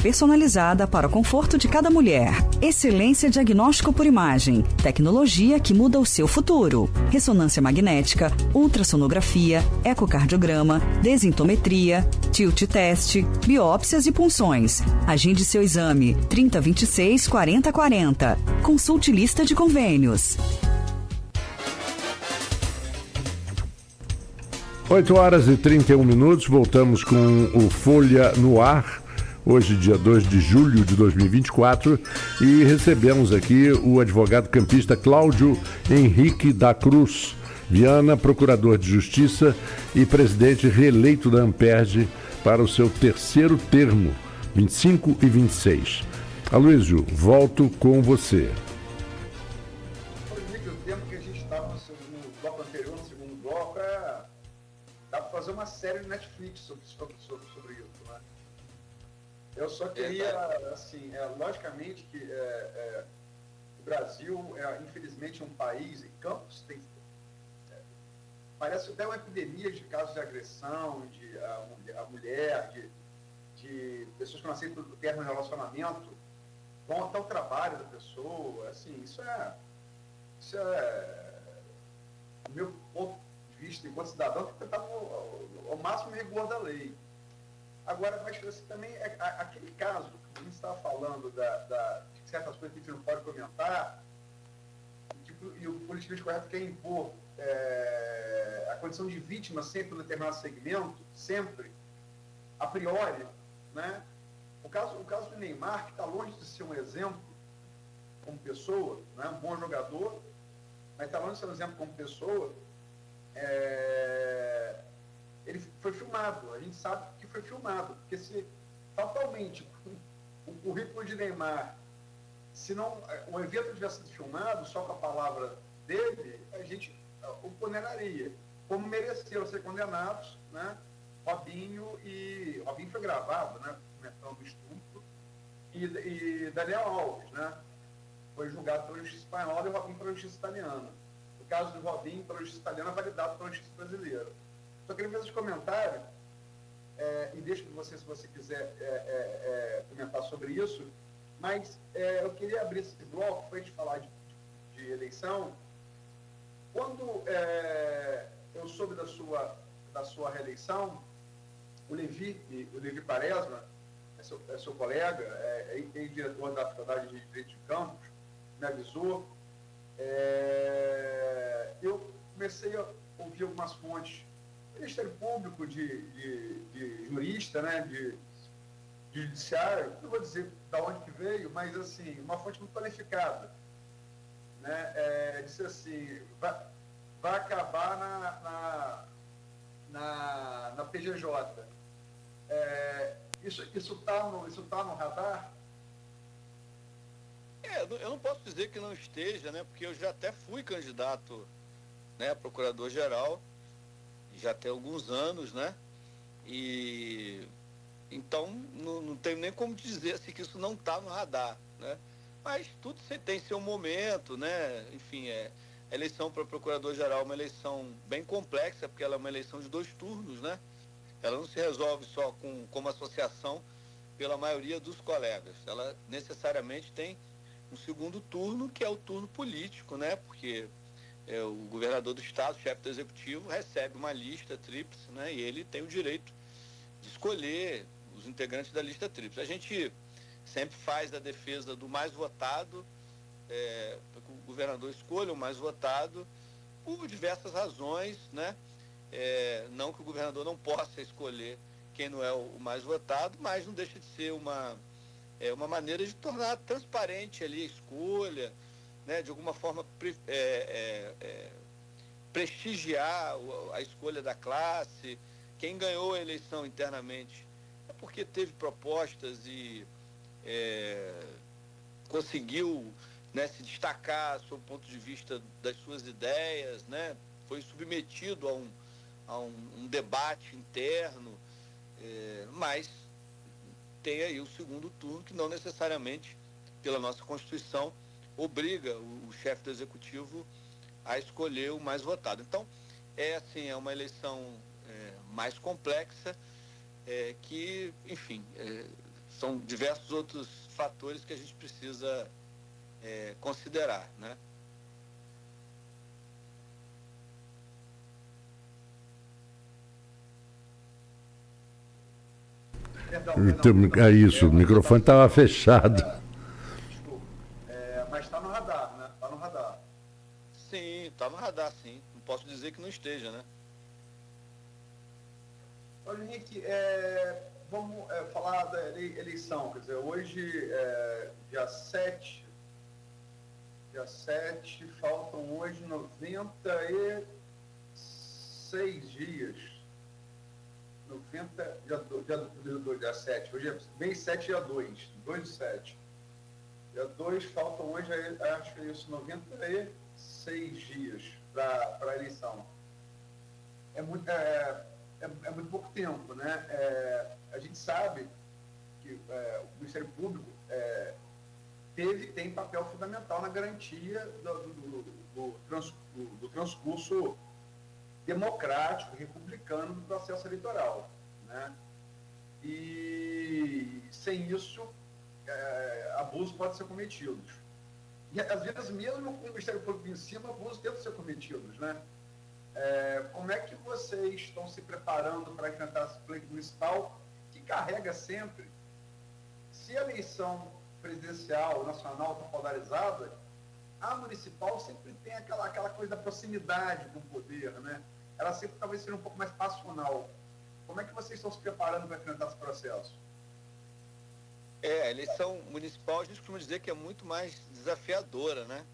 personalizada para o conforto de cada mulher. Excelência diagnóstico por imagem. Tecnologia que muda o seu futuro. Ressonância magnética, ultrassonografia, ecocardiograma, desintometria, tilt test, biópsias e punções. Agende seu exame 3026 4040. Consulte lista de convênios. 8h31, voltamos com o Folha no Ar, hoje dia 2 de julho de 2024, e recebemos aqui o advogado campista Cláudio Henrique da Cruz Viana, procurador de Justiça e presidente reeleito da Amperj para o seu terceiro termo, 25 e 26. Aloysio, volto com você. Fazer uma série de Netflix sobre isso, né? Eu só queria, assim, logicamente que o Brasil infelizmente é um país, e Campos tem, parece até uma epidemia de casos de agressão, de a mulher, de pessoas que não aceitam o termo de relacionamento, vão até o trabalho da pessoa, assim, isso é o meu ponto vista enquanto cidadão, que tentar ao máximo rigor da lei. Agora, mas assim, também aquele caso que a gente estava falando de certas coisas que a gente não pode comentar, e o politicamente correto quer impor a condição de vítima sempre em um determinado segmento, sempre, a priori, né? O caso do Neymar, que está longe de ser um exemplo como pessoa, né? Um bom jogador, mas está longe de ser um exemplo como pessoa. Ele foi filmado, a gente sabe que foi filmado, porque se fatalmente o currículo de Neymar, se não o evento tivesse sido filmado só com a palavra dele, a gente o condenaria, como mereceram ser condenados, né? Robinho foi gravado, né? Comentando o estupro, e Daniel Alves, né? Foi julgado pela justiça espanhola e Robinho pela justiça italiana. O caso do Robinho pela justiça italiana é validado pela justiça brasileira. Só queria fazer esse comentário, e deixo para você, se você quiser comentar sobre isso, mas eu queria abrir esse bloco para a gente falar de eleição. Quando eu soube da sua reeleição, o Levi Quaresma, é seu colega, ex-diretor da Faculdade de Direito de Campos, me avisou. Eu comecei a ouvir algumas fontes do Ministério Público, de jurista, né, de judiciário, não vou dizer de onde que veio, mas assim, uma fonte muito qualificada, né, disse assim, vai acabar na PGJ. Isso tá no radar? Eu não posso dizer que não esteja, né? Porque eu já até fui candidato, né, a procurador-geral, já tem alguns anos, né? E então não tenho nem como dizer assim, que isso não está no radar, né? Mas tudo tem seu momento, né? Enfim, a eleição para procurador-geral é uma eleição bem complexa, porque ela é uma eleição de 2 turnos, né? Ela não se resolve só com uma associação pela maioria dos colegas. Ela necessariamente tem um segundo turno, que é o turno político, né? Porque o governador do estado, o chefe do executivo, recebe uma lista tríplice, né? E ele tem o direito de escolher os integrantes da lista tríplice. A gente sempre faz a defesa do mais votado, para que o governador escolha o mais votado, por diversas razões, né? Não que o governador não possa escolher quem não é o mais votado, mas não deixa de ser uma maneira de tornar transparente ali a escolha, né? De alguma forma prestigiar a escolha da classe. Quem ganhou a eleição internamente é porque teve propostas e conseguiu, né, se destacar sob o ponto de vista das suas ideias, né? Foi submetido a um debate interno, mas tem aí o segundo turno, que não necessariamente, pela nossa Constituição, obriga o chefe do Executivo a escolher o mais votado. Então, é uma eleição mais complexa, que, enfim, são diversos outros fatores que a gente precisa considerar, né? É isso, o microfone estava fechado. Desculpa. Mas está no radar, né? Está no radar. Sim, está no radar, sim. Não posso dizer que não esteja, né? Olha, Henrique, vamos falar da eleição. Quer dizer, hoje, dia 7, faltam hoje 96 dias. 90, dia 7. Hoje é bem 7, dia 2 de 7. Dia 2, faltam hoje, acho que é isso, 96 dias para a eleição. É muito pouco tempo, né? A gente sabe que o Ministério Público tem papel fundamental na garantia do transcurso democrático, republicano do processo eleitoral, né? E sem isso, abusos podem ser cometidos. E às vezes, mesmo com o Ministério Público em cima, abusos tentam ser cometidos, né? Como é que vocês estão se preparando para enfrentar esse pleito municipal que carrega sempre, se a eleição presidencial nacional está polarizada, a municipal sempre tem aquela coisa da proximidade com o poder, né? Ela sempre talvez seja um pouco mais passional. Como é que vocês estão se preparando para enfrentar esse processo? A eleição municipal, a gente costuma dizer que é muito mais desafiadora, né?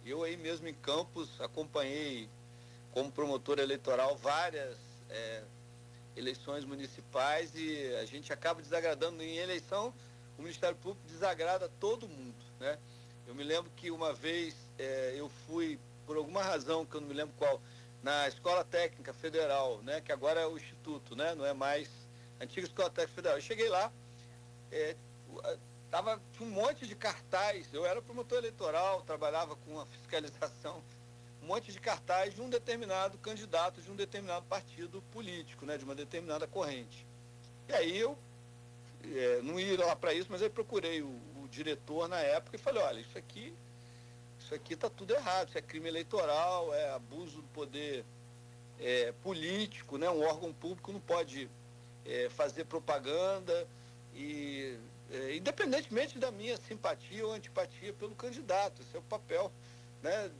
Eu aí mesmo em Campos acompanhei como promotor eleitoral várias eleições municipais e a gente acaba desagradando. Em eleição, o Ministério Público desagrada todo mundo, né? Eu me lembro que uma vez eu fui, por alguma razão, que eu não me lembro qual, na Escola Técnica Federal, né? Que agora é o Instituto, né? Não é mais a antiga Escola Técnica Federal. Eu cheguei lá, tinha um monte de cartaz, eu era promotor eleitoral, trabalhava com a fiscalização, um monte de cartaz de um determinado candidato de um determinado partido político, né? De uma determinada corrente. E aí eu não ia lá para isso, mas eu procurei o diretor na época e falei, olha, isso aqui está tudo errado, isso é crime eleitoral, é abuso do poder político, né? Um órgão público não pode fazer propaganda e independentemente da minha simpatia ou antipatia pelo candidato, esse é o papel, né,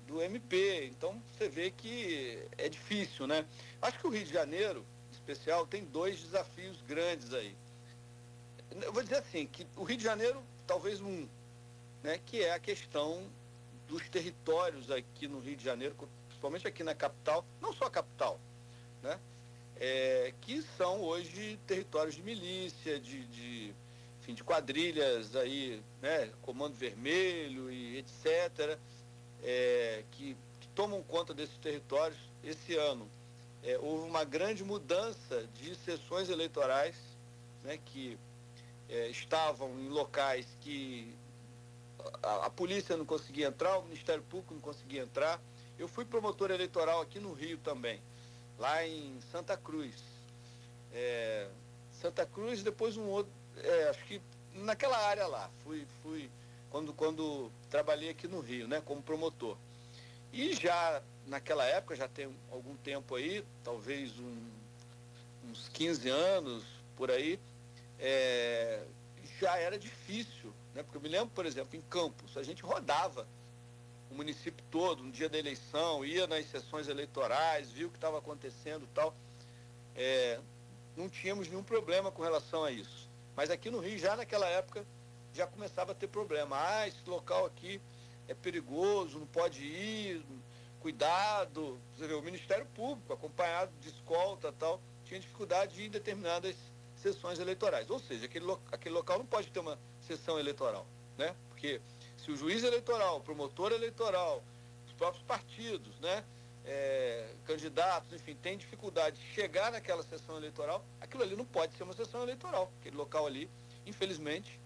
do MP. Então você vê que é difícil, né? Acho que o Rio de Janeiro, em especial, tem dois desafios grandes aí. Eu vou dizer assim, que o Rio de Janeiro, talvez né, que é a questão dos territórios aqui no Rio de Janeiro, principalmente aqui na capital, não só a capital, né, que são hoje territórios de milícia, de quadrilhas aí, né, Comando Vermelho e etc., que tomam conta desses territórios. Esse ano houve uma grande mudança de sessões eleitorais, né, que estavam em locais que a polícia não conseguia entrar, o Ministério Público não conseguia entrar. Eu fui promotor eleitoral aqui no Rio também, lá em Santa Cruz. Santa Cruz, depois um outro, acho que naquela área lá, fui quando trabalhei aqui no Rio, né, como promotor. E já naquela época, já tem algum tempo aí, talvez uns 15 anos por aí, já era difícil, né? Porque eu me lembro, por exemplo, em Campos, a gente rodava o município todo no dia da eleição, ia nas sessões eleitorais, viu o que estava acontecendo e tal. Não tínhamos nenhum problema com relação a isso. Mas aqui no Rio, já naquela época, já começava a ter problema. Esse local aqui é perigoso, não pode ir, cuidado. Você vê, o Ministério Público, acompanhado de escolta e tal, tinha dificuldade de ir em determinadas sessões eleitorais. Ou seja, aquele local não pode ter uma sessão eleitoral, né? Porque se o juiz eleitoral, o promotor eleitoral, os próprios partidos, né, candidatos, enfim, tem dificuldade de chegar naquela sessão eleitoral, aquilo ali não pode ser uma sessão eleitoral. Aquele local ali, infelizmente,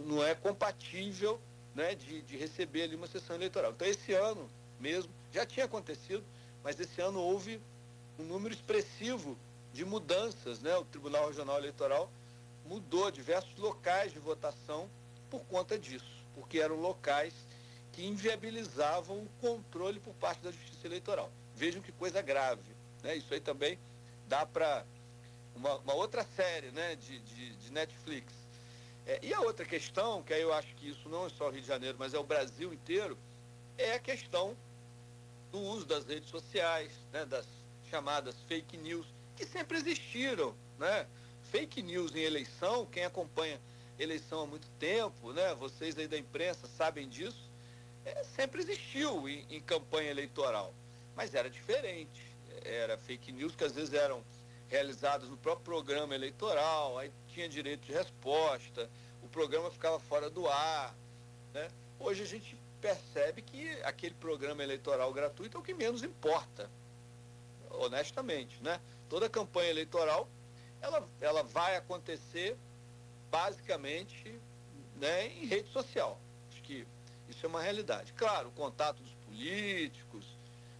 não é compatível, né, de receber ali uma sessão eleitoral. Então, esse ano mesmo, já tinha acontecido, mas esse ano houve um número expressivo de mudanças, né? O Tribunal Regional Eleitoral mudou diversos locais de votação por conta disso, porque eram locais que inviabilizavam o controle por parte da Justiça Eleitoral. Vejam que coisa grave, né? Isso aí também dá para uma outra série, né, de Netflix. E a outra questão, que aí eu acho que isso não é só o Rio de Janeiro, mas é o Brasil inteiro, é a questão do uso das redes sociais, né, das chamadas fake news, que sempre existiram, né? Fake news em eleição, quem acompanha eleição há muito tempo, né? Vocês aí da imprensa sabem disso, sempre existiu em campanha eleitoral, mas era diferente. Era fake news que às vezes eram realizadas no próprio programa eleitoral, aí tinha direito de resposta, o programa ficava fora do ar, né? Hoje a gente percebe que aquele programa eleitoral gratuito é o que menos importa, honestamente, né? Toda campanha eleitoral, ela vai acontecer basicamente, né, em rede social. Acho que isso é uma realidade. Claro, o contato dos políticos,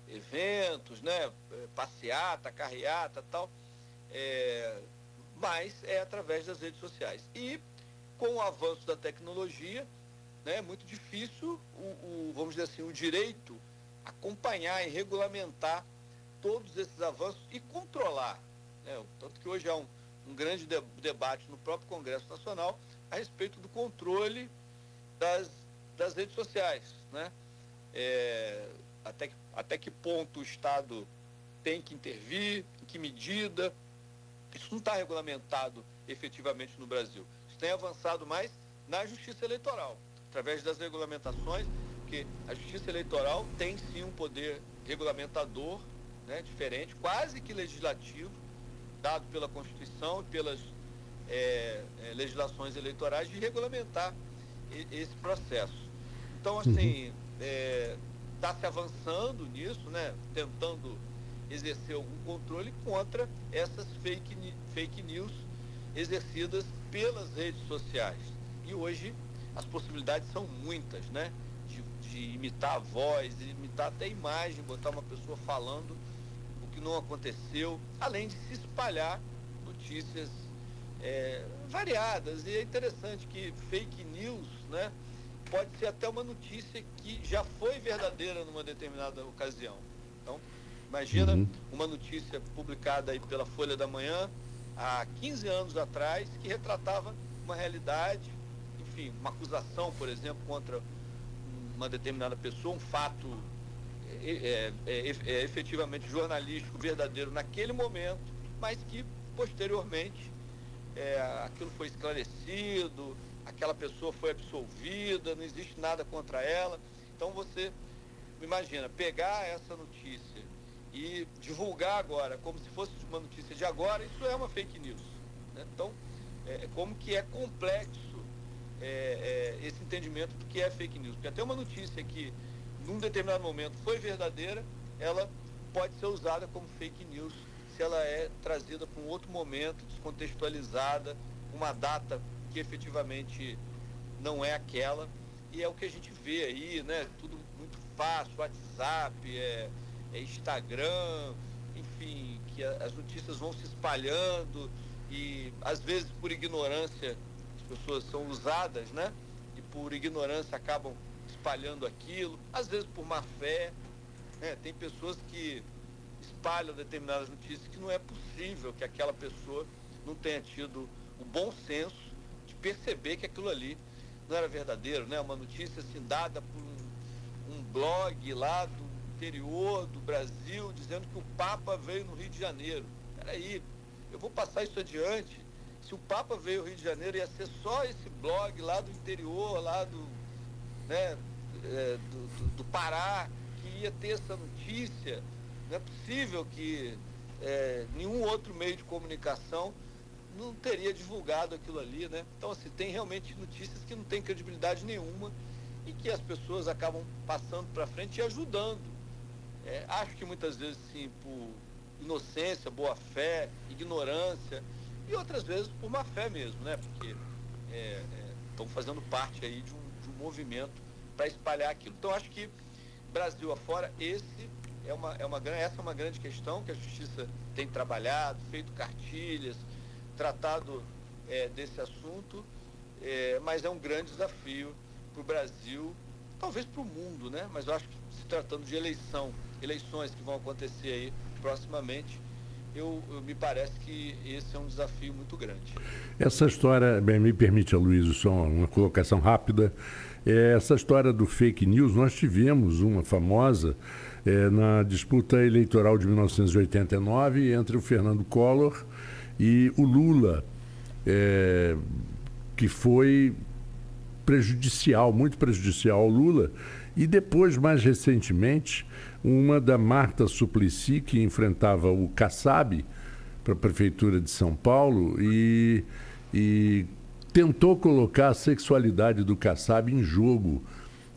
eventos, né, passeata, carreata, tal, mas é através das redes sociais. E com o avanço da tecnologia, né, é muito difícil vamos dizer assim, o direito acompanhar e regulamentar todos esses avanços e controlar, né? Tanto que hoje há um grande debate no próprio Congresso Nacional a respeito do controle das redes sociais, né? Até que ponto o Estado tem que intervir, em que medida. Isso não está regulamentado efetivamente no Brasil. Isso tem avançado mais na Justiça Eleitoral, através das regulamentações, porque a Justiça Eleitoral tem sim um poder regulamentador, né, diferente, quase que legislativo, dado pela Constituição e pelas legislações eleitorais, de regulamentar esse processo. Então, assim, está se avançando nisso, né, tentando exercer algum controle contra essas fake news exercidas pelas redes sociais. E hoje as possibilidades são muitas, né? De imitar a voz, de imitar até a imagem, botar uma pessoa falando o que não aconteceu, além de se espalhar notícias variadas. E é interessante que fake news, né, pode ser até uma notícia que já foi verdadeira numa determinada ocasião. Então, imagina uma notícia publicada aí pela Folha da Manhã há 15 anos atrás, que retratava uma realidade, enfim, uma acusação, por exemplo, contra uma determinada pessoa, um fato efetivamente jornalístico, verdadeiro naquele momento, mas que posteriormente aquilo foi esclarecido, aquela pessoa foi absolvida, não existe nada contra ela. Então você imagina, pegar essa notícia e divulgar agora como se fosse uma notícia de agora, isso é uma fake news, né? Então, como que é complexo esse entendimento do que é fake news, porque até uma notícia que num determinado momento foi verdadeira, ela pode ser usada como fake news se ela é trazida para um outro momento, descontextualizada, uma data que efetivamente não é aquela. E é o que a gente vê aí, né? Tudo muito fácil, WhatsApp, Instagram, enfim, que as notícias vão se espalhando e às vezes por ignorância as pessoas são usadas, né? E por ignorância acabam espalhando aquilo, às vezes por má fé, né? Tem pessoas que espalham determinadas notícias que não é possível que aquela pessoa não tenha tido o bom senso de perceber que aquilo ali não era verdadeiro, né? Uma notícia assim dada por um blog lá do interior do Brasil dizendo que o Papa veio no Rio de Janeiro. Peraí, eu vou passar isso adiante. Se o Papa veio ao Rio de Janeiro, ia ser só esse blog lá do interior, lá do, né, do Pará, que ia ter essa notícia. Não é possível que nenhum outro meio de comunicação não teria divulgado aquilo ali, né? Então, assim, tem realmente notícias que não têm credibilidade nenhuma e que as pessoas acabam passando para frente e ajudando. Acho que muitas vezes, sim, por inocência, boa fé, ignorância, e outras vezes por má fé mesmo, né? Porque estão fazendo parte aí de um movimento para espalhar aquilo. Então, acho que Brasil afora, esse essa é uma grande questão que a Justiça tem trabalhado, feito cartilhas, tratado desse assunto, mas é um grande desafio para o Brasil, talvez para o mundo, né? Mas eu acho que se tratando de eleições que vão acontecer aí proximamente, me parece que esse é um desafio muito grande. Essa história, me permite, Aloysio, só uma colocação rápida. Essa história do fake news, nós tivemos uma famosa na disputa eleitoral de 1989 entre o Fernando Collor e o Lula, que foi prejudicial, muito prejudicial ao Lula. E depois, mais recentemente, uma da Marta Suplicy, que enfrentava o Kassab para a Prefeitura de São Paulo e tentou colocar a sexualidade do Kassab em jogo.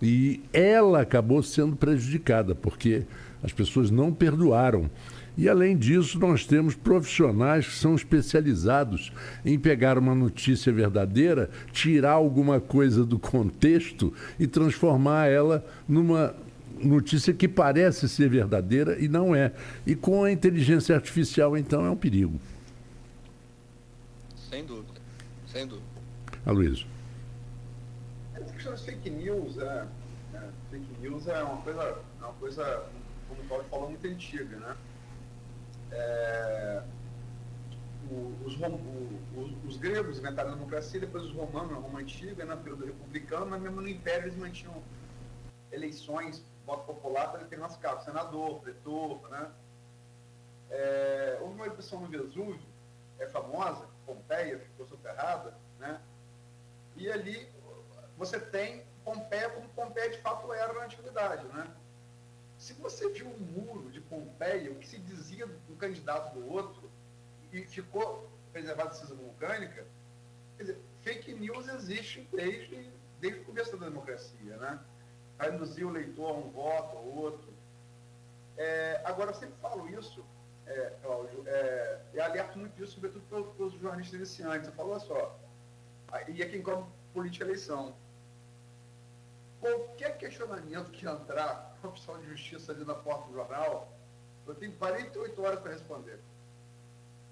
E ela acabou sendo prejudicada, porque as pessoas não perdoaram. E, além disso, nós temos profissionais que são especializados em pegar uma notícia verdadeira, tirar alguma coisa do contexto e transformar ela numa notícia que parece ser verdadeira e não é. E com a inteligência artificial, então, é um perigo. Sem dúvida, sem dúvida. Aloysio. Essa questão das fake news, fake news é uma coisa, como o Paulo falou, muito antiga, né? Os gregos inventaram a democracia, depois os romanos, na Roma Antiga, na período republicano, mas mesmo no Império eles mantinham eleições, voto popular para determinados cargos, senador, pretor, né? Houve uma erupção no Vesúvio, famosa, Pompeia, ficou soterrada, né? E ali você tem Pompeia como Pompeia de fato era na antiguidade, né? Se você viu um muro de Pompeia, o que se dizia do candidato do outro, e ficou preservado a cinza vulcânica, quer dizer, fake news existe desde o começo da democracia, né? Para induzir o eleitor a um voto ou outro. Agora, eu sempre falo isso, Cláudio, e alerto muito isso, sobretudo pelos jornalistas iniciantes. Eu falo, olha só, e é quem cobre política e eleição. Qualquer questionamento que entrar com a opção de justiça ali na porta do jornal, eu tenho 48 horas para responder.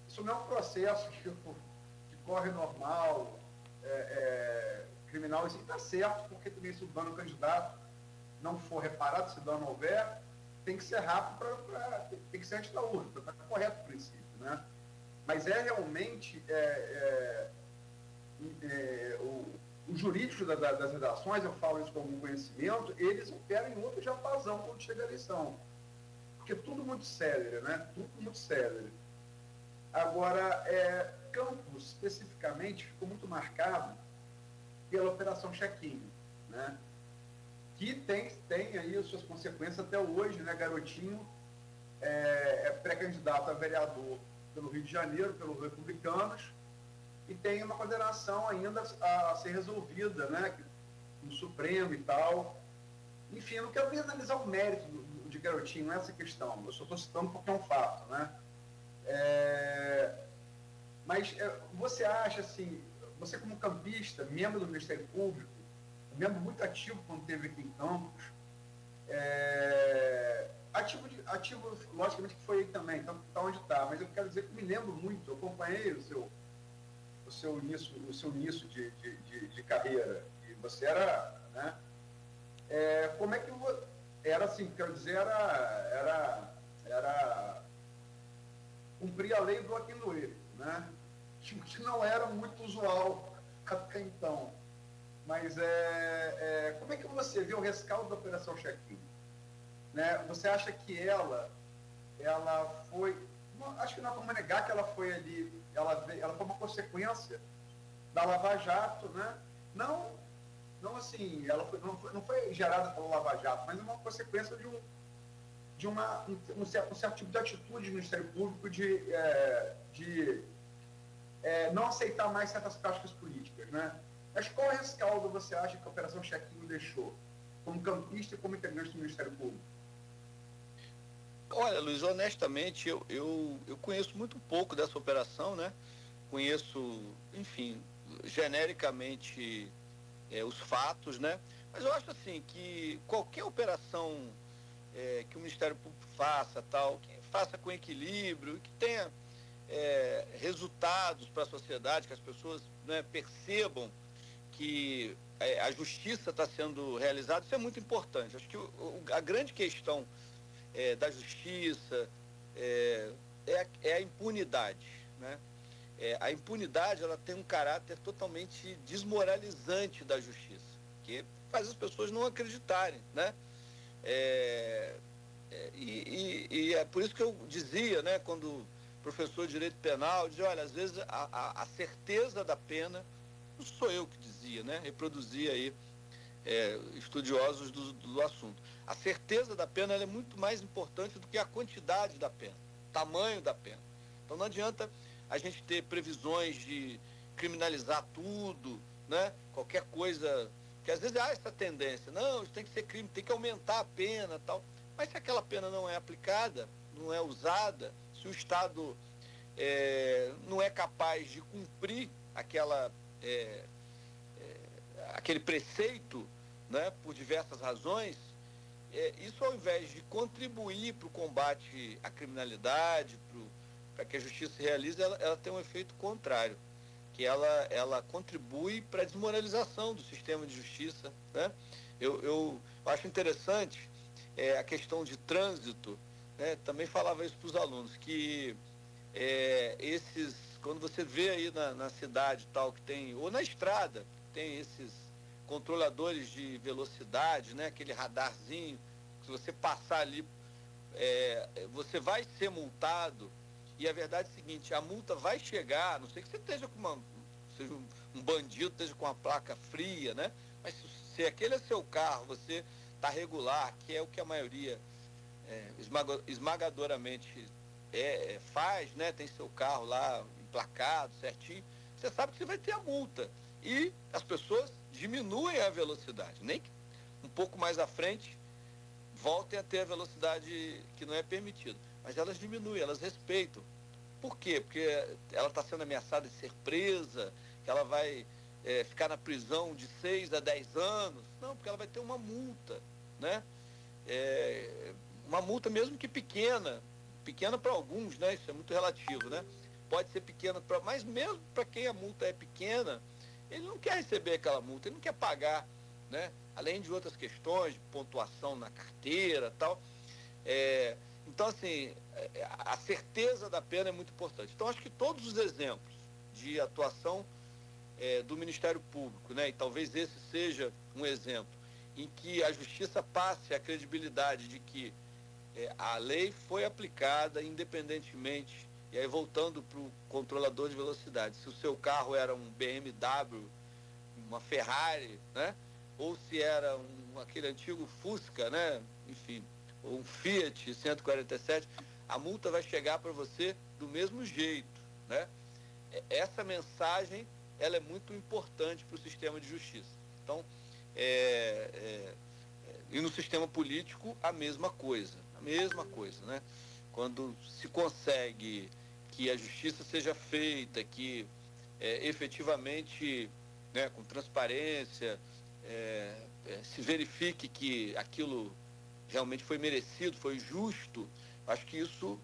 Isso não é um processo que corre normal, criminal, isso está certo, porque também se o dano ao candidato não for reparado, se o dano houver, tem que ser rápido, tem que ser antes da urna, para estar correto o princípio, né? Mas realmente os jurídicos das redações, eu falo isso com algum conhecimento, eles operam em outro diapasão quando chega a eleição. Porque tudo muito sério, né? Tudo muito sério. Agora, Campos, especificamente, ficou muito marcado pela Operação Chequinho, né? Que tem aí as suas consequências até hoje, né? Garotinho pré-candidato a vereador pelo Rio de Janeiro, pelos republicanos, e tem uma condenação ainda a ser resolvida, né, no Supremo e tal. Enfim, eu não quero nem analisar o mérito de Garotinho, não é essa questão. Eu só estou citando porque é um fato, né? Mas você acha, assim, você como campista, membro do Ministério Público, membro muito ativo quando esteve aqui em Campos, ativo, logicamente que foi aí também, então está onde está, mas eu quero dizer que me lembro muito, eu acompanhei o seu início de carreira, e você era, né? Como é que era assim, quero dizer, era cumprir a lei do Aquinoe, né? Que não era muito usual até então. Mas como é que você vê o rescaldo da Operação Chequinho? Né? Você acha que ela foi... Acho que não é como negar que ela foi ali... Ela foi uma consequência da Lava Jato, né? Não assim, ela não foi gerada pela Lava Jato, mas é uma consequência de um certo tipo de atitude do Ministério Público de não aceitar mais certas práticas políticas, né? Mas qual rescaldo você acha que a Operação Chequinho deixou, como campista e como integrante do Ministério Público? Olha, Luiz, honestamente, eu conheço muito pouco dessa operação, né? Conheço, enfim, genericamente os fatos, né? Mas eu acho assim que qualquer operação que o Ministério Público faça, tal, que faça com equilíbrio, que tenha resultados para a sociedade, que as pessoas, né, percebam que a justiça está sendo realizada. Isso é muito importante. Acho que a grande questão da justiça é a impunidade, né? A impunidade, ela tem um caráter totalmente desmoralizante da justiça, que faz as pessoas não acreditarem, né? E é por isso que eu dizia, né, quando professor de direito penal, dizia, olha, às vezes a certeza da pena, não sou eu que dizia, né? Reproduzia aí estudiosos do assunto. A certeza da pena, ela é muito mais importante do que a quantidade da pena, o tamanho da pena. Então não adianta a gente ter previsões de criminalizar tudo, né? Qualquer coisa, que às vezes há essa tendência, não, isso tem que ser crime, tem que aumentar a pena, tal. Mas se aquela pena não é aplicada, não é usada, se o Estado não é capaz de cumprir aquele preceito, né, por diversas razões, isso, ao invés de contribuir para o combate à criminalidade, para que a justiça se realize, ela tem um efeito contrário, que ela contribui para a desmoralização do sistema de justiça, né? Eu acho interessante a questão de trânsito, né? Também falava isso para os alunos, que quando você vê aí na cidade tal, que tem, ou na estrada, tem esses controladores de velocidade, né? Aquele radarzinho, se você passar ali, você vai ser multado. E a verdade é a seguinte, a multa vai chegar, a não sei que você esteja seja um bandido, esteja com uma placa fria, né? Mas se aquele é seu carro, você está regular, que é o que a maioria esmagadoramente faz, né? Tem seu carro lá emplacado, certinho, você sabe que você vai ter a multa. E as pessoas diminuem a velocidade, nem que um pouco mais à frente voltem a ter a velocidade que não é permitida. Mas elas diminuem, elas respeitam. Por quê? Porque ela está sendo ameaçada de ser presa, que ela vai ficar na prisão de 6 a 10 anos. Não, porque ela vai ter uma multa, né? Uma multa mesmo que pequena para alguns, né? Isso é muito relativo, né? Pode ser pequena, mas mesmo para quem a multa é pequena, ele não quer receber aquela multa, ele não quer pagar, né? Além de outras questões, de pontuação na carteira e tal. Então, assim, a certeza da pena é muito importante. Então, acho que todos os exemplos de atuação do Ministério Público, né, e talvez esse seja um exemplo, em que a justiça passe a credibilidade de que a lei foi aplicada independentemente, e aí voltando para o controlador de velocidade, se o seu carro era um BMW, uma Ferrari, né, ou se era aquele antigo Fusca, né, enfim, ou um Fiat 147, a multa vai chegar para você do mesmo jeito, né? Essa mensagem, ela é muito importante para o sistema de justiça. Então, e no sistema político, a mesma coisa, né? Quando se consegue que a justiça seja feita, que efetivamente, né, com transparência, se verifique que aquilo realmente foi merecido, foi justo, acho que isso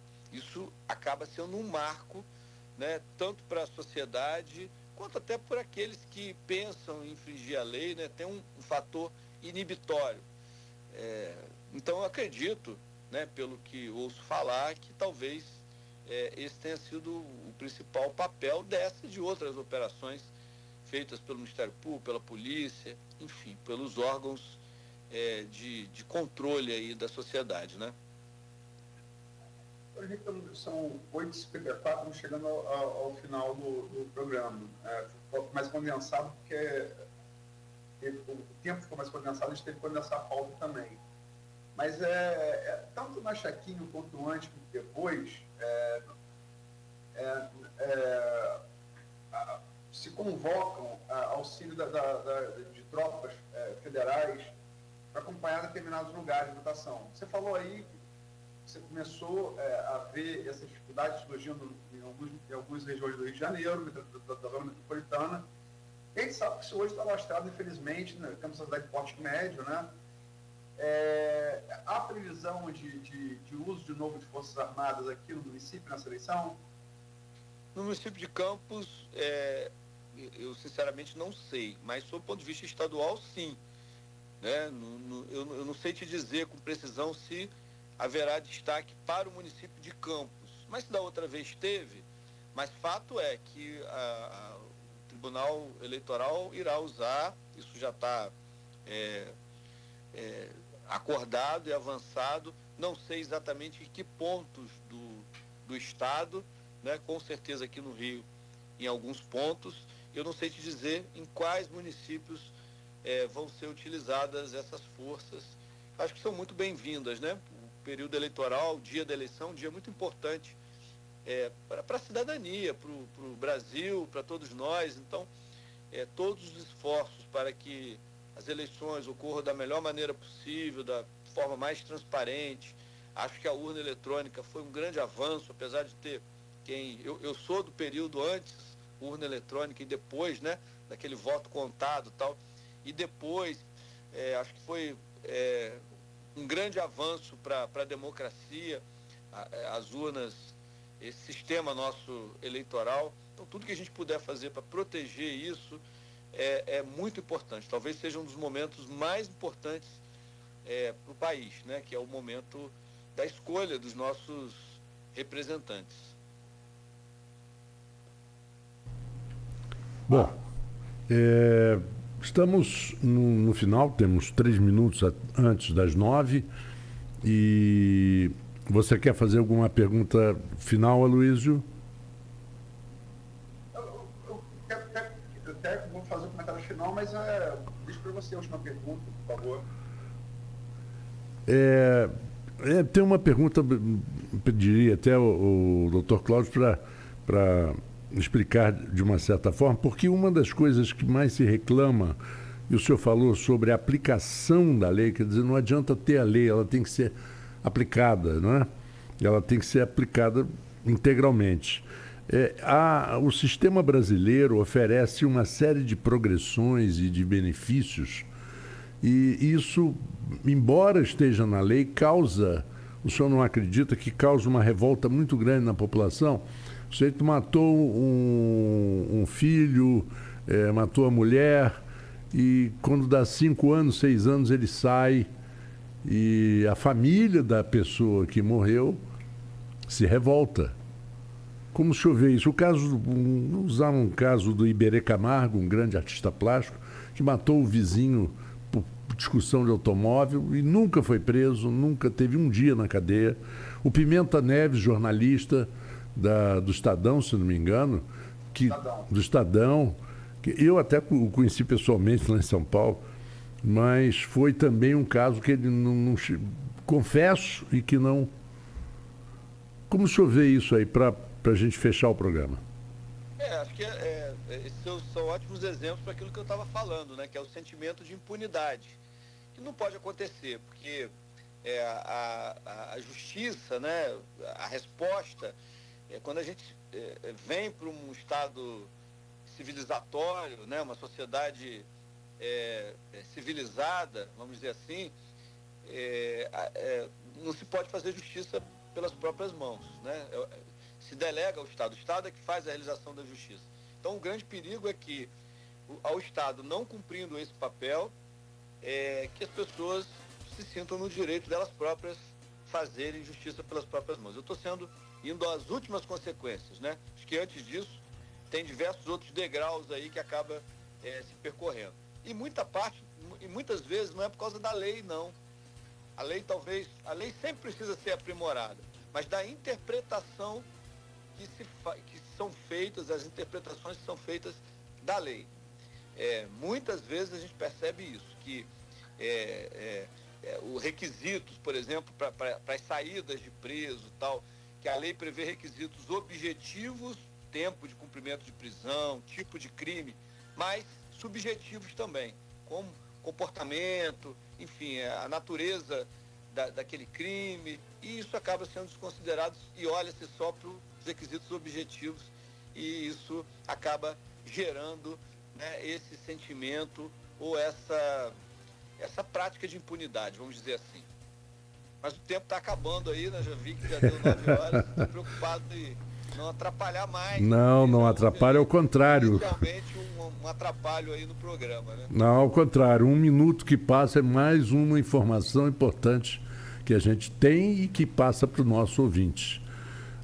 acaba sendo um marco, né, tanto para a sociedade, quanto até por aqueles que pensam em infringir a lei, né, tem um fator inibitório. Então, eu acredito, né, pelo que ouço falar, que talvez esse tenha sido o principal papel dessa e de outras operações feitas pelo Ministério Público, pela polícia, enfim, pelos órgãos de controle aí da sociedade, né? São 8h54, estamos chegando ao final do programa. Ficou mais condensado porque o tempo ficou mais condensado, a gente teve que condensar a pauta também. Mas tanto na Chaquinho quanto antes quanto depois, se convocam auxílio de tropas federais para acompanhar determinados lugares de votação. Você falou aí que você começou a ver essas dificuldades surgindo em algumas regiões do Rio de Janeiro, da zona metropolitana. E a gente sabe que isso hoje está lastrado, infelizmente, né? Temos a cidade de porte médio, né? Há previsão de uso de novo de Forças Armadas aqui no município, nessa eleição? No município de Campos, eu sinceramente não sei, mas sob o ponto de vista estadual, sim. Né? Eu não sei te dizer com precisão se haverá destaque para o município de Campos, mas se da outra vez teve, mas fato é que o Tribunal Eleitoral irá usar, isso já está acordado e avançado, não sei exatamente em que pontos do estado, né? Com certeza aqui no Rio, em alguns pontos, eu não sei te dizer em quais municípios vão ser utilizadas essas forças. Acho que são muito bem-vindas, né? O período eleitoral, o dia da eleição, um dia muito importante para a cidadania, para o Brasil, para todos nós. Então, todos os esforços para que as eleições ocorram da melhor maneira possível, da forma mais transparente. Acho que a urna eletrônica foi um grande avanço, apesar de ter eu sou do período antes urna eletrônica e depois, né, daquele voto contado e tal, e depois acho que foi um grande avanço para a democracia, as urnas, esse sistema nosso eleitoral. Então, tudo que a gente puder fazer para proteger isso é muito importante. Talvez seja um dos momentos mais importantes para o país, né, que é o momento da escolha dos nossos representantes. Bom, estamos no final, temos 3 minutos antes das 9 e você quer fazer alguma pergunta final, Aloysio? Eu até vou fazer um comentário final, mas deixa para você a última pergunta, por favor. Tem uma pergunta, pediria até o Dr. Cláudio para explicar de uma certa forma, porque uma das coisas que mais se reclama, e o senhor falou sobre a aplicação da lei, quer dizer, não adianta ter a lei, ela tem que ser aplicada, não é? Ela tem que ser aplicada integralmente. O sistema brasileiro oferece uma série de progressões e de benefícios, e isso, embora esteja na lei, o senhor não acredita que causa uma revolta muito grande na população? O sujeito matou um filho, matou a mulher, e quando dá 5 anos, 6 anos, ele sai, e a família da pessoa que morreu se revolta. Como o senhor vê isso? Usar um caso do Iberê Camargo, um grande artista plástico, que matou o vizinho por discussão de automóvel e nunca foi preso, nunca teve um dia na cadeia. O Pimenta Neves, jornalista do Estadão, se não me engano, do Estadão, que eu até o conheci pessoalmente lá em São Paulo, mas foi também um caso que ele não confesso e que não... Como o senhor vê isso aí para a gente fechar o programa? Acho que esses são ótimos exemplos para aquilo que eu estava falando, né, que é o sentimento de impunidade, que não pode acontecer, porque a justiça, né, a resposta, quando a gente vem para um estado civilizatório, né, uma sociedade civilizada, vamos dizer assim, não se pode fazer justiça pelas próprias mãos, né? Se delega ao Estado. O Estado é que faz a realização da justiça. Então, o grande perigo é que, ao Estado não cumprindo esse papel, que as pessoas se sintam no direito delas próprias fazerem justiça pelas próprias mãos. Eu estou indo às últimas consequências, né? Acho que antes disso tem diversos outros degraus aí que acaba se percorrendo. E muitas vezes não é por causa da lei, não. A lei sempre precisa ser aprimorada, mas da interpretação que são feitas, as interpretações que são feitas da lei. Muitas vezes a gente percebe isso, que os requisitos, por exemplo, para as saídas de preso e tal, que a lei prevê requisitos objetivos, tempo de cumprimento de prisão, tipo de crime, mas subjetivos também, como comportamento, enfim, a natureza daquele crime, e isso acaba sendo desconsiderado e olha-se só para os requisitos objetivos, e isso acaba gerando, né, esse sentimento ou essa prática de impunidade, vamos dizer assim. Mas o tempo está acabando aí, né? Já vi que já deu 9 horas, estou preocupado em não atrapalhar mais. Não atrapalha, ao contrário. Inicialmente um atrapalho aí no programa, né? Não, ao contrário, 1 minuto que passa é mais uma informação importante que a gente tem e que passa para o nosso ouvinte.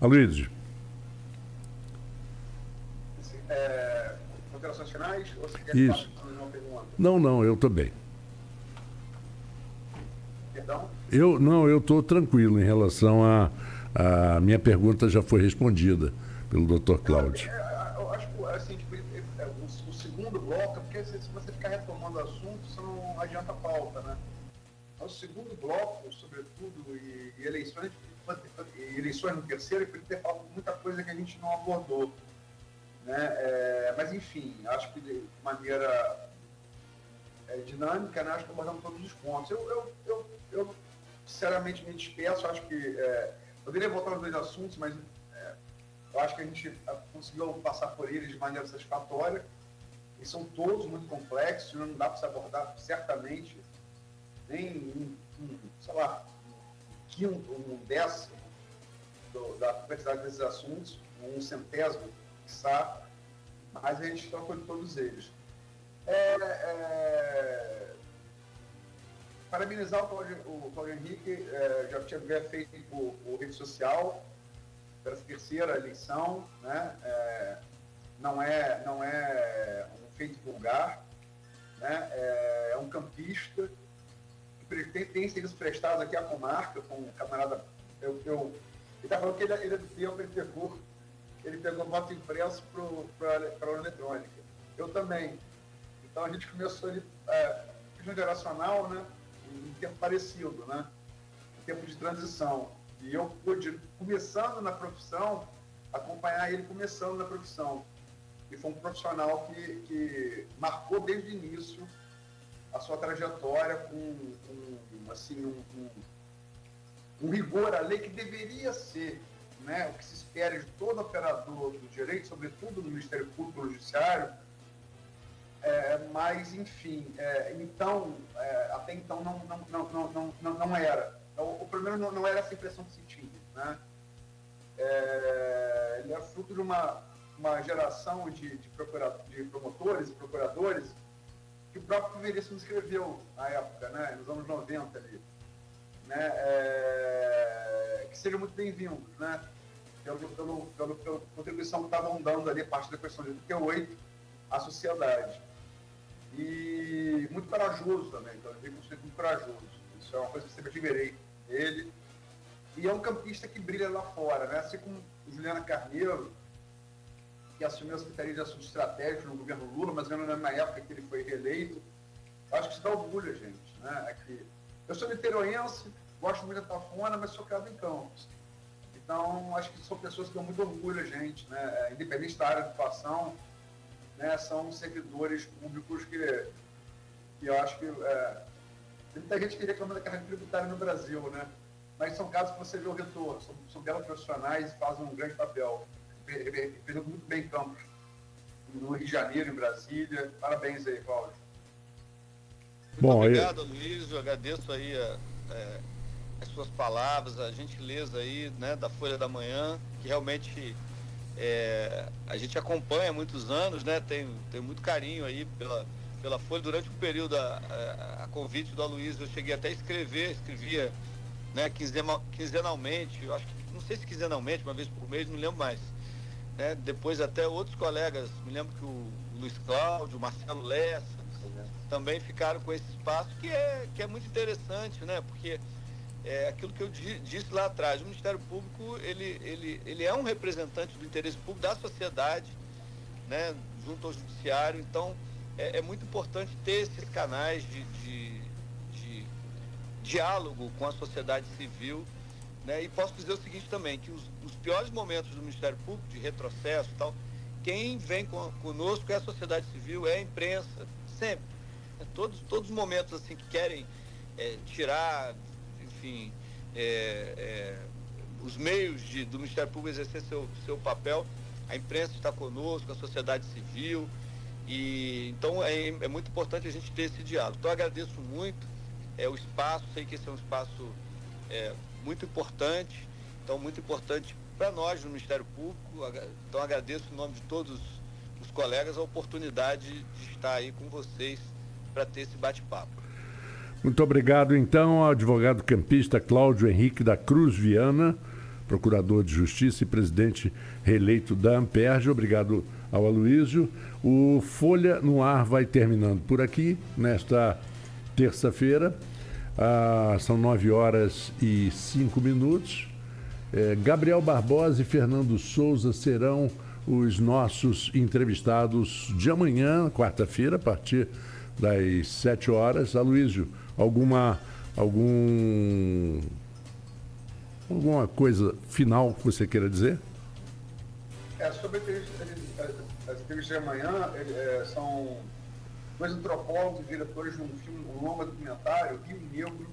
Aloysio. Considerações finais? Ou você quer Isso. fazer uma pergunta? Não, eu estou bem. Perdão? Eu estou tranquilo em relação a minha pergunta já foi respondida pelo Dr. Cláudio. Eu acho que assim, tipo, o segundo bloco, porque se você ficar retomando o assunto, você não adianta a pauta, né? O segundo bloco, sobretudo, e eleições no terceiro, ele ter falado muita coisa que a gente não abordou, né? Mas, enfim, acho que de maneira dinâmica, né? Acho que abordamos todos os pontos. Eu sinceramente, me despeço. Acho que poderia voltar aos 2 assuntos, mas eu acho que a gente conseguiu passar por eles de maneira satisfatória. E são todos muito complexos, não dá para se abordar certamente nem sei lá, um quinto, um décimo da complexidade desses assuntos, um centésimo, quiçá, mas a gente tocou de todos eles. Parabenizar o Cláudio Henrique, já tinha feito por rede social, pela terceira eleição, né? Não é um feito vulgar, né? É um campista que tem serviços prestados aqui à comarca, com um camarada. Ele está falando que ele é do tempo, ele pegou voto impresso para a urna eletrônica. Eu também. Então a gente começou ali, questão geracional, né? Em tempo parecido, né? Em tempo de transição. E eu pude, começando na profissão, acompanhar ele começando na profissão. E foi um profissional que marcou desde o início a sua trajetória com um rigor à lei que deveria ser, né, o que se espera de todo operador do direito, sobretudo no Ministério Público e no Judiciário, mas, enfim, até então não era. O primeiro não era essa impressão que se tinha, né? Ele é fruto de uma geração de promotores e procuradores que o próprio Veríssimo escreveu na época, né, nos anos 90 ali, né, que sejam muito bem-vindos, né, pela contribuição que estavam dando ali a partir da questão de 88 à sociedade. E muito corajoso também, então eu digo que muito corajoso. Isso é uma coisa que eu sempre admirei nele. E é um campista que brilha lá fora, né, assim como Juliana Carneiro, que assumiu a Secretaria de Assuntos Estratégicos no governo Lula, mas eu não lembro na época que ele foi reeleito. Eu acho que isso dá orgulho, gente, né? Eu sou niteroense, gosto muito da Tafona, mas sou criado em Campos. Então, acho que são pessoas que dão muito orgulho a gente, né? Independente da área de atuação, né? São servidores públicos que eu acho que... tem muita gente que reclama da carreira tributária no Brasil, né? Mas são casos que você vê o retorno, são belos profissionais e fazem um grande papel. Representa muito bem Campos, no Rio de Janeiro, em Brasília. Parabéns aí, Cláudio. Muito obrigado, Luiz. Eu agradeço aí as suas palavras, a gentileza aí, né, da Folha da Manhã, que realmente a gente acompanha há muitos anos, né? Tem muito carinho aí pela Folha. Durante um período, a convite do Aloysio, eu cheguei até a escrevia, né, quinzenalmente, eu acho que, não sei se quinzenalmente, uma vez por mês, não lembro mais. Né? Depois até outros colegas, me lembro que o Luiz Cláudio, o Marcelo Lessa, também ficaram com esse espaço, que é muito interessante, né? Porque aquilo que eu disse lá atrás, o Ministério Público, ele é um representante do interesse público da sociedade, né? Junto ao Judiciário. Então, é muito importante ter esses canais de diálogo com a sociedade civil, né? E posso dizer o seguinte também, que os piores momentos do Ministério Público, de retrocesso e tal, quem vem conosco é a sociedade civil, é a imprensa, sempre. Todos os momentos assim, que querem tirar, enfim, os meios do Ministério Público exercer seu papel, a imprensa está conosco, a sociedade civil, E então é muito importante a gente ter esse diálogo. Então eu agradeço muito o espaço, sei que esse é um espaço muito importante, então muito importante para nós no Ministério Público. Então agradeço em nome de todos os colegas a oportunidade de estar aí com vocês para ter esse bate-papo. Muito obrigado, então, ao advogado campista Cláudio Henrique da Cruz Viana, procurador de Justiça e presidente reeleito da Amperj. Obrigado ao Aloísio. O Folha no Ar vai terminando por aqui, nesta terça-feira. São 9h05. Gabriel Barbosa e Fernando Souza serão os nossos entrevistados de amanhã, quarta-feira, a partir das 7h. Aloísio, alguma coisa final que você queira dizer? Sobre as entrevistas de amanhã, são dois antropólogos e diretores de um longo documentário, Rio Negro,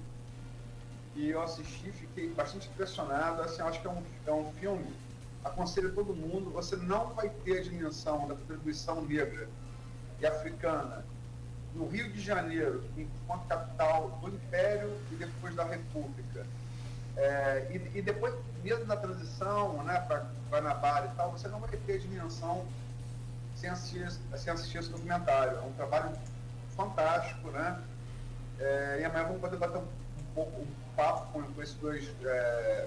que eu assisti, fiquei bastante impressionado. Assim, acho que é um filme, aconselho todo mundo. Você não vai ter a dimensão da contribuição negra e africana no Rio de Janeiro, enquanto capital do Império e depois da República. E depois, mesmo na transição, né, para Guanabara e tal, você não vai ter a dimensão sem assistir esse documentário. É um trabalho fantástico, né? E amanhã vamos poder bater um papo com esses dois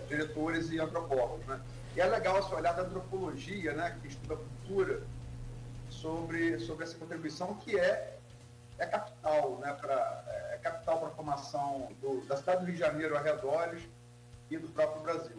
diretores e antropólogos, né? E é legal esse olhar da antropologia, né, que estuda a cultura, sobre essa contribuição que é capital, né, é capital para a formação da cidade do Rio de Janeiro, arredores, e do próprio Brasil.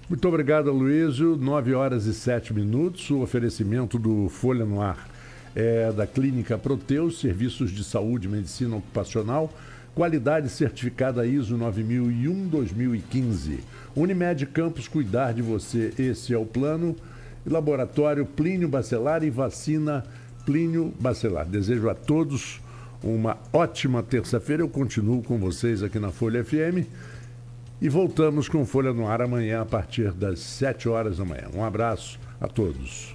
Muito obrigado, Aloísio. 9h07. O oferecimento do Folha no Ar é da Clínica Proteus, Serviços de Saúde e Medicina Ocupacional, qualidade certificada ISO 9001-2015. Unimed Campos, cuidar de você, esse é o plano. E Laboratório Plínio Bacelar e Vacina Plínio Bacelar. Desejo a todos uma ótima terça-feira. Eu continuo com vocês aqui na Folha FM. E voltamos com Folha no Ar amanhã, a partir das 7h da manhã. Um abraço a todos.